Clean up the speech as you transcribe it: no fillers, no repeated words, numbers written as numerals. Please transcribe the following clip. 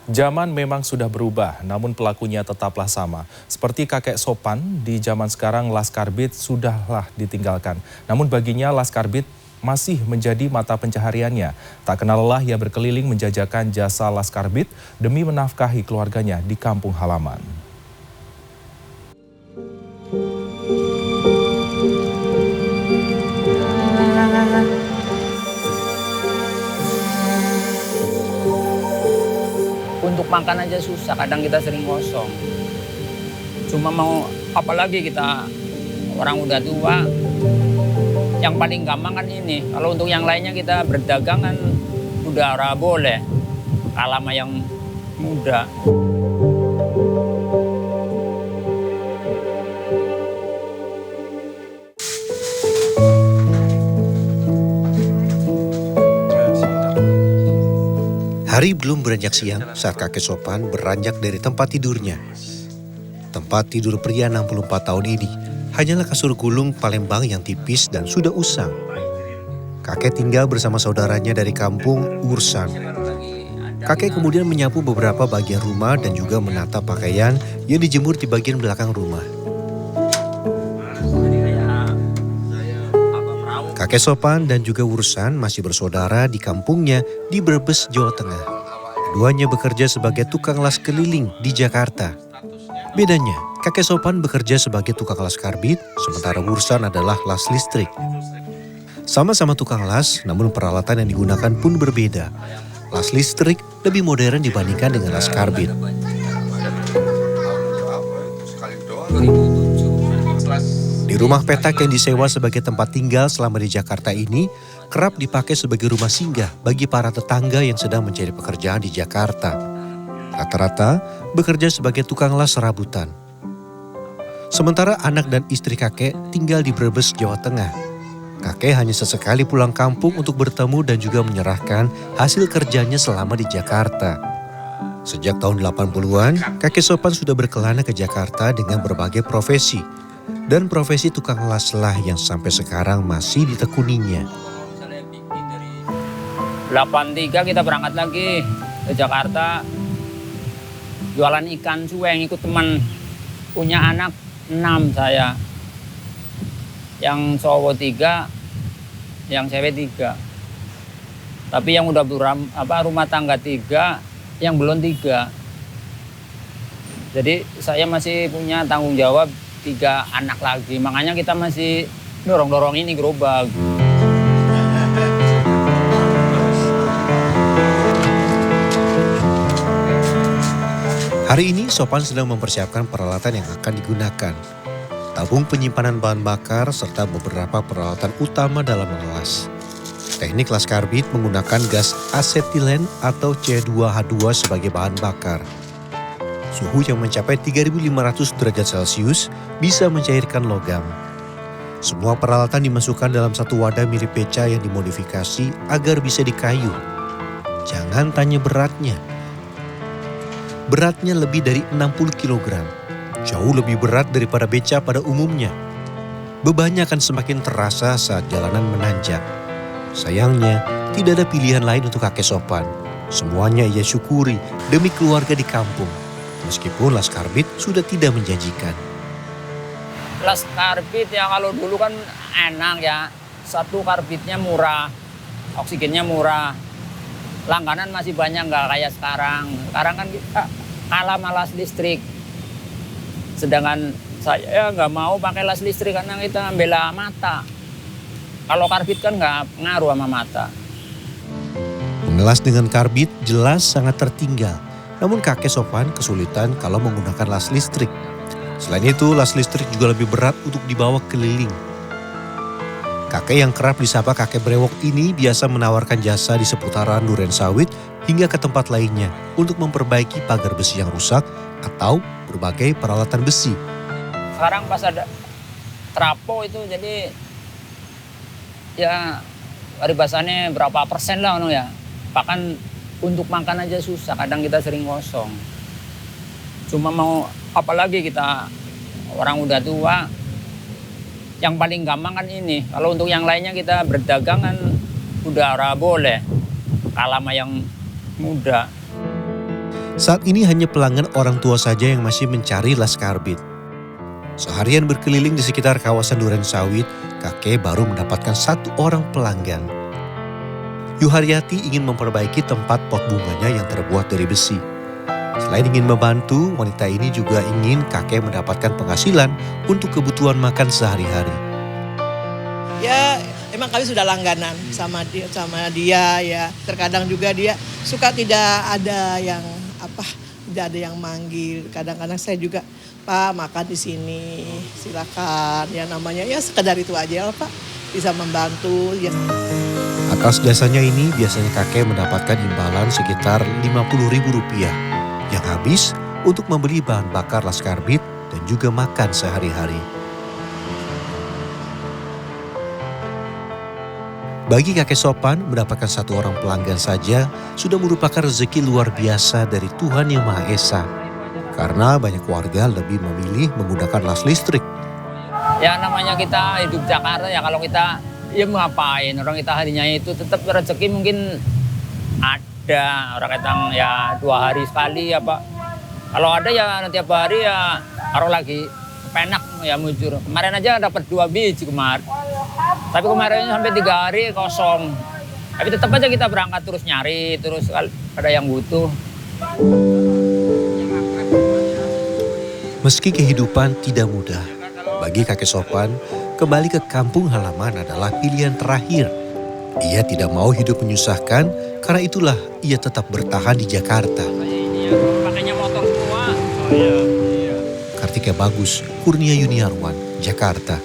Zaman memang sudah berubah, namun pelakunya tetaplah sama. Seperti kakek Sopan, di zaman sekarang Laskar Beat sudahlah ditinggalkan. Namun baginya Laskar Beat masih menjadi mata pencahariannya. Tak kenal lelah ia berkeliling menjajakan jasa Laskar Beat demi menafkahi keluarganya di kampung halaman. Untuk makan aja susah, kadang kita sering kosong. Cuma mau apalagi kita orang udah tua, yang paling gampang kan ini. Kalau untuk yang lainnya kita berdagang kan udah boleh, kalah sama yang muda. Hari belum beranjak siang saat kakek Sopan beranjak dari tempat tidurnya. Tempat tidur pria 64 tahun ini hanyalah kasur gulung Palembang yang tipis dan sudah usang. Kakek tinggal bersama saudaranya dari kampung Ursan. Kakek kemudian menyapu beberapa bagian rumah dan juga menata pakaian yang dijemur di bagian belakang rumah. Kakek Sopan dan juga Ursan masih bersaudara di kampungnya di Brebes, Jawa Tengah. Keduanya bekerja sebagai tukang las keliling di Jakarta. Bedanya, kakek Sopan bekerja sebagai tukang las karbit, sementara Ursan adalah las listrik. Sama-sama tukang las, namun peralatan yang digunakan pun berbeda. Las listrik lebih modern dibandingkan dengan las karbit. Di rumah petak yang disewa sebagai tempat tinggal selama di Jakarta ini, kerap dipakai sebagai rumah singgah bagi para tetangga yang sedang mencari pekerjaan di Jakarta. Rata-rata bekerja sebagai tukang las serabutan. Sementara anak dan istri kakek tinggal di Brebes, Jawa Tengah. Kakek hanya sesekali pulang kampung untuk bertemu dan juga menyerahkan hasil kerjanya selama di Jakarta. Sejak tahun 80-an, kakek Sopan sudah berkelana ke Jakarta dengan berbagai profesi. Dan profesi tukang las lah yang sampai sekarang masih ditekuninya. 83 kita berangkat lagi ke Jakarta. Jualan ikan cueng, ikut teman. Punya anak 6 saya. Yang cowok 3, yang cewek 3. Tapi yang udah rumah tangga 3, yang belum 3. Jadi saya masih punya tanggung jawab 3 anak lagi. Makanya kita masih dorong-dorong ini gerobak. Hari ini Sopan sedang mempersiapkan peralatan yang akan digunakan. Tabung penyimpanan bahan bakar serta beberapa peralatan utama dalam mengelas. Teknik las karbit menggunakan gas asetilen atau C2H2 sebagai bahan bakar. Suhu yang mencapai 3.500 derajat Celcius bisa mencairkan logam. Semua peralatan dimasukkan dalam satu wadah mirip beca yang dimodifikasi agar bisa dikayuh. Jangan tanya beratnya. Beratnya lebih dari 60 kg. Jauh lebih berat daripada beca pada umumnya. Bebannya akan semakin terasa saat jalanan menanjak. Sayangnya, tidak ada pilihan lain untuk kakek Sopan. Semuanya ia syukuri demi keluarga di kampung. Meskipun las karbit sudah tidak menjanjikan. Las karbit ya kalau dulu kan enak ya. Satu karbitnya murah, oksigennya murah. Langganan masih banyak, nggak kayak sekarang. Sekarang kan kita kalah sama las listrik. Sedangkan saya nggak mau pakai las listrik karena kita membela mata. Kalau karbit kan nggak ngaruh sama mata. Mengelas dengan karbit jelas sangat tertinggal. Namun kakek Sopan kesulitan kalau menggunakan las listrik. Selain itu, las listrik juga lebih berat untuk dibawa keliling. Kakek yang kerap disapa kakek brewok ini biasa menawarkan jasa di seputaran Durensawit hingga ke tempat lainnya untuk memperbaiki pagar besi yang rusak atau berbagai peralatan besi. Sekarang pas ada trapo itu jadi ya paribasannya berapa persen lah ya. Bahkan untuk makan aja susah, kadang kita sering kosong. Cuma mau apalagi kita orang udah tua, yang paling gampang kan ini. Kalau untuk yang lainnya kita berdagang kan udah boleh, kalah sama yang muda. Saat ini hanya pelanggan orang tua saja yang masih mencari Laskar Beat. Seharian berkeliling di sekitar kawasan Duren Sawit, kakek baru mendapatkan 1 orang pelanggan. Yuharyati ingin memperbaiki tempat pot bunganya yang terbuat dari besi. Selain ingin membantu, wanita ini juga ingin kakek mendapatkan penghasilan untuk kebutuhan makan sehari-hari. Ya emang kami sudah langganan sama dia ya. Terkadang juga dia suka tidak ada yang tidak ada yang manggil. Kadang-kadang saya juga, Pak makan di sini, silakan. Ya namanya ya sekedar itu aja lah Pak, bisa membantu. Ya. Atas jasanya ini biasanya kakek mendapatkan imbalan sekitar Rp50.000 yang habis untuk membeli bahan bakar Laskar Beat dan juga makan sehari-hari. Bagi kakek Sopan, mendapatkan 1 orang pelanggan saja sudah merupakan rezeki luar biasa dari Tuhan Yang Maha Esa. Karena banyak warga lebih memilih menggunakan las listrik. Ya namanya kita hidup Jakarta ya, kalau kita ya mau ngapain, orang kita harinya itu tetap rezeki mungkin ada. Orang kadang ya 2 hari sekali apa. Kalau ada ya tiap hari ya taruh lagi penak ya mujur. Kemarin aja dapat 2 biji kemarin. Tapi kemarin sampai 3 hari kosong. Tapi tetap aja kita berangkat terus nyari, terus ada yang butuh. Meski kehidupan tidak mudah, bagi kakek Sopan, kembali ke kampung halaman adalah pilihan terakhir. Ia tidak mau hidup menyusahkan, karena itulah ia tetap bertahan di Jakarta. Pakainya motor semua. Kartika Bagus, Kurnia Yuniarwan, Jakarta.